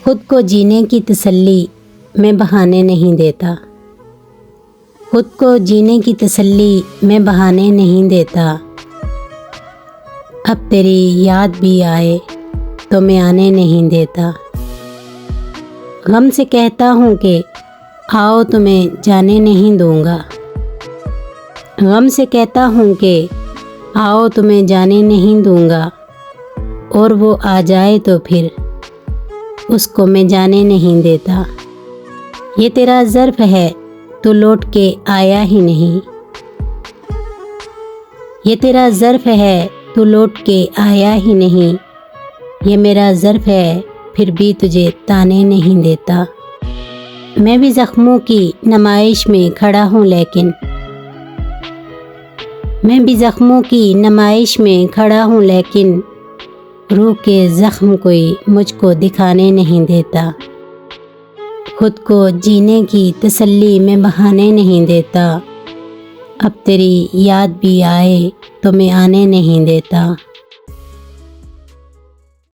خود کو جینے کی تسلی میں بہانے نہیں دیتا، خود کو جینے کی تسلی میں بہانے نہیں دیتا، اب تیری یاد بھی آئے تو میں آنے نہیں دیتا، غم سے کہتا ہوں کہ آؤ تو میں جانے نہیں دوں گا، غم سے کہتا ہوں کہ آؤ تو میں جانے نہیں دوں گا، اور وہ آ جائے تو پھر اس کو میں جانے نہیں دیتا، یہ تیرا ظرف ہے تو لوٹ کے آیا ہی نہیں، یہ تیرا ظرف ہے تو لوٹ کے آیا ہی نہیں، یہ میرا ظرف ہے پھر بھی تجھے تانے نہیں دیتا، میں بھی زخموں کی نمائش میں کھڑا ہوں لیکن میں بھی زخموں کی نمائش میں کھڑا ہوں لیکن روح کے زخم کوئی مجھ کو دکھانے نہیں دیتا، خود کو جینے کی تسلی میں بہانے نہیں دیتا، اب تیری یاد بھی آئے تو میں آنے نہیں دیتا۔